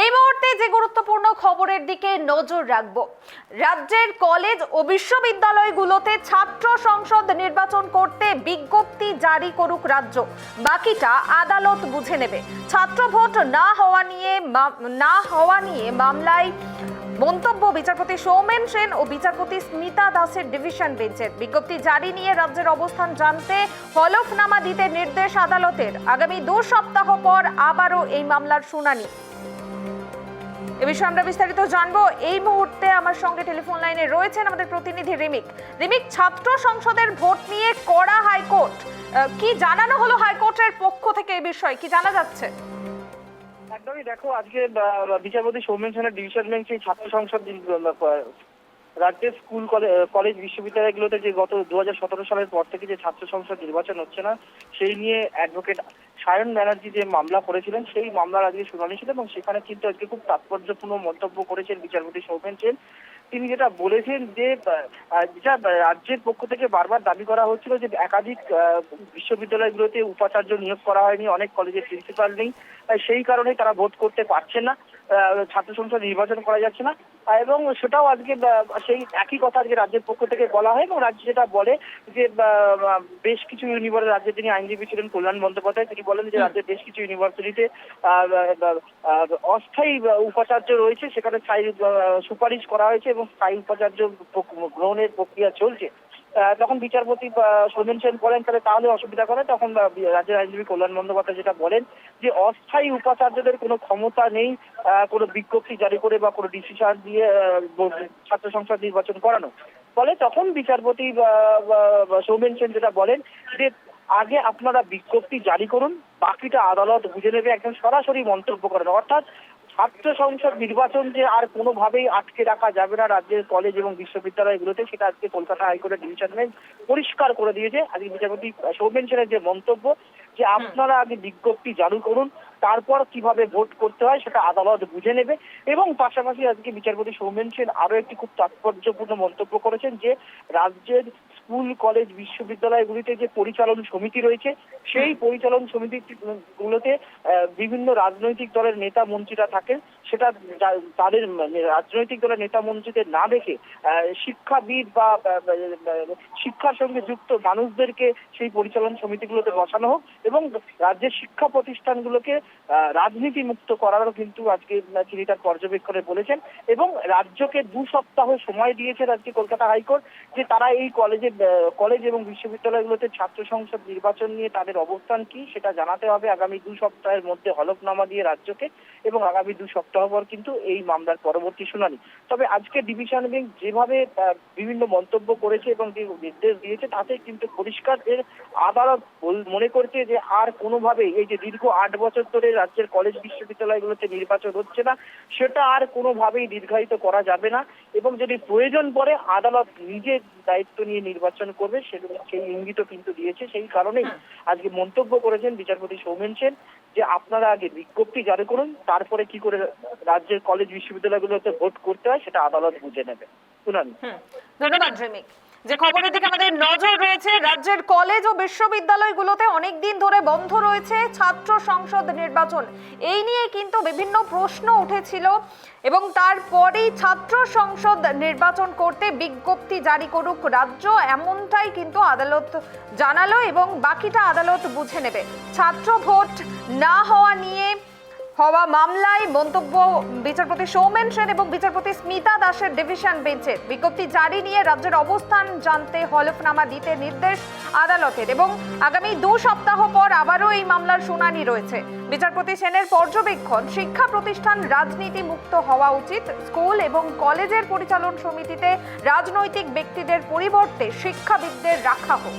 এই মুহূর্তে যে গুরুত্বপূর্ণ খবরের দিকে নজর রাখবো, রাজ্যের কলেজ ও বিশ্ববিদ্যালয়গুলোতে ছাত্র সংসদ নির্বাচন করতে বিজ্ঞপ্তি জারি করুক রাজ্য, বাকিটা আদালত বুঝে নেবে। ছাত্র ভোট না হওয়া নিয়ে মামলায় মন্তব্য বিচারপতি সৌমেন সেন ও বিচারপতি স্মিতা দাসের ডিভিশন বেঞ্চের। বিজ্ঞপ্তি জারি নিয়ে রাজ্যের অবস্থান জানতে হলফনামা দিতে নির্দেশ আদালতের। আগামী 2 সপ্তাহ পর আবারও এই মামলার শুনানি। এ বিষয়ে আমরা বিস্তারিত জানবো। এই মুহূর্তে আমার সঙ্গে টেলিফোন লাইনে রয়েছেন আমাদের প্রতিনিধি রিমিক। ছাত্র সংসদের ভোট নিয়ে কড়া হাইকোর্ট, কি জানানো হলো হাইকোর্টের পক্ষ থেকে? এই বিষয়ে কি জানা যাচ্ছে? একদমই দেখো, আজকে বিচারপতি সৌমেন সেনের ডিভিশন বেঞ্চ এই ছাত্র সংসদ রাজ্যের স্কুল কলেজ বিশ্ববিদ্যালয়গুলোতে যে গত 2017 সালের পর থেকে যে ছাত্র সংসদ নির্বাচন হচ্ছে না, সেই নিয়ে অ্যাডভোকেট সায়ন ব্যানার্জি যে মামলা করেছিলেন, সেই মামলার আজকে শুনানি ছিল এবং সেখানে কিন্তু আজকে খুব তাৎপর্যপূর্ণ মন্তব্য করেছেন বিচারপতি সৌমেন সেন। তিনি যেটা বলেছেন যে রাজ্যের পক্ষ থেকে বারবার দাবি করা হচ্ছিল যে একাধিক বিশ্ববিদ্যালয়গুলোতে উপাচার্য নিয়োগ করা হয়নি, অনেক কলেজের প্রিন্সিপাল নেই, সেই কারণে তারা ভোট করতে পারছেন না, ছাত্র সংসদ নির্বাচন করা যাচ্ছে না। এবং সেটাও আজকে সেই একই কথা আজকে রাজ্যের পক্ষ থেকে বলা হয় এবং রাজ্য যেটা বলে যে বেশ কিছু ইউনিভার্সিটি, রাজ্যের যিনি আইনজীবী ছিলেন কল্যাণ বন্দ্যোপাধ্যায়, তিনি বলেন যে রাজ্যের বেশ কিছু ইউনিভার্সিটিতে অস্থায়ী উপাচার্য রয়েছে, সেখানে স্থায়ী সুপারিশ করা হয়েছে এবং স্থায়ী উপাচার্য গ্রহণের প্রক্রিয়া চলছে। তখন বিচারপতি সৌমেন সেন বলেন তাহলে অসুবিধা করে। তখন রাজ্যের আইনজীবী কল্যাণ বন্দ্যোপাধ্যায় যেটা বলেন যে অস্থায়ী উপাচার্যদের কোনো ক্ষমতা নেই কোনো বিজ্ঞপ্তি জারি করে বা কোনো ডিসিশন দিয়ে ছাত্র সংসদ নির্বাচন করানো। ফলে তখন বিচারপতি সৌমেন সেন যেটা বলেন যে আগে আপনারা বিজ্ঞপ্তি জারি করুন, বাকিটা আদালত বুঝে নেবে। একদম সরাসরি মন্তব্য করেন, অর্থাৎ ছাত্র সংসদ নির্বাচন যে আর কোনোভাবেই আটকে রাখা যাবে না রাজ্যের কলেজ এবং বিশ্ববিদ্যালয়গুলোতে, সেটা আজকে কলকাতা হাইকোর্টের ডিভিশন বেঞ্চ পরিষ্কার করে দিয়েছে। আজকে বিচারপতি সৌমেন সেনের যে মন্তব্য যে আপনারা আগে বিজ্ঞপ্তি জারি করুন, তারপর কিভাবে ভোট করতে হয় সেটা আদালত বুঝে নেবে। এবং পাশাপাশি আজকে বিচারপতি সৌমেন সেন আরো একটি খুব তাৎপর্যপূর্ণ মন্তব্য করেছেন যে রাজ্যের স্কুল কলেজ বিশ্ববিদ্যালয়গুলিতে যে পরিচালন সমিতি রয়েছে, সেই পরিচালন সমিতিগুলোতে বিভিন্ন রাজনৈতিক দলের নেতা মন্ত্রীরা থাকেন, সেটা তাদের রাজনৈতিক দলের নেতা মন্ত্রীদের না দেখে শিক্ষাবিদ বা শিক্ষার সঙ্গে যুক্ত মানুষদেরকে সেই পরিচালন সমিতিগুলোতে বসানো হোক এবং রাজ্যের শিক্ষা প্রতিষ্ঠানগুলোকে রাজনীতি মুক্ত করারও কিন্তু আজকে তিনি তার পর্যবেক্ষণে বলেছেন। এবং রাজ্যকে 2 সপ্তাহ সময় দিয়েছে আজকে কলকাতা হাইকোর্ট যে তারা এই কলেজ এবং বিশ্ববিদ্যালয়গুলোতে ছাত্র সংসদ নির্বাচন নিয়ে তাদের অবস্থান কি সেটা জানাতে হবে আগামী 2 সপ্তাহের মধ্যে হলফনামা দিয়ে রাজ্যকে, এবং আগামী 2 সপ্তাহ পর কিন্তু এই মামলার পরবর্তী শুনানি। তবে আজকে ডিভিশন বেঞ্চ যেভাবে বিভিন্ন মন্তব্য করেছে এবং যে নির্দেশ দিয়েছে তাতে কিন্তু পরিষ্কার যে আদালত মনে করছে যে আর কোনোভাবেই এই যে দীর্ঘ 8 বছর ধরে রাজ্যের কলেজ বিশ্ববিদ্যালয়গুলোতে নির্বাচন হচ্ছে না, সেটা আর কোনোভাবেই দীর্ঘায়িত করা যাবে না এবং যদি প্রয়োজন পড়ে আদালত নিজে দায়িত্ব নিয়ে নির্বাচন করবে, সেই ইঙ্গিতও কিন্তু দিয়েছে। সেই কারণেই আজকে মন্তব্য করেছেন বিচারপতি সৌমেন সেন যে আপনারা আগে বিজ্ঞপ্তি জারি করুন, তারপরে কি করে রাজ্যের কলেজ বিশ্ববিদ্যালয়গুলোতে ভোট করতে হয় সেটা আদালত বুঝে নেবে। শুনানি। ধন্যবাদ রিমিক। যে খবরের দিকে আমাদের নজর রয়েছে, রাজ্যের কলেজ ও বিশ্ববিদ্যালয়গুলোতে অনেকদিন ধরে বন্ধ রয়েছে ছাত্র সংসদ নির্বাচন। এই নিয়ে কিন্তু বিভিন্ন প্রশ্ন উঠেছিল এবং তারপরেই ছাত্র সংসদ নির্বাচন করতে বিজ্ঞপ্তি জারি করুক রাজ্য, এমনটাই কিন্তু আদালত জানালো এবং বাকিটা আদালত বুঝে নেবে। ছাত্র ভোট না হওয়া মামলায় মন্তব্য বিচারপতি সৌমেন সেন এবং বিচারপতি স্মিতা দাসের ডিভিশন বেঞ্চের। বিজ্ঞপ্তি জারি নিয়ে রাজ্যের অবস্থান জানতে হলফনামা দিতে নির্দেশ আদালতের এবং আগামী 2 সপ্তাহ পর আবারও এই মামলার শুনানি রয়েছে। বিচারপতি সেনের পর্যবেক্ষণ, শিক্ষা প্রতিষ্ঠান রাজনীতি মুক্ত হওয়া উচিত, স্কুল এবং কলেজের পরিচালন সমিতিতে রাজনৈতিক ব্যক্তিদের পরিবর্তে শিক্ষাবিদদের রাখা হোক।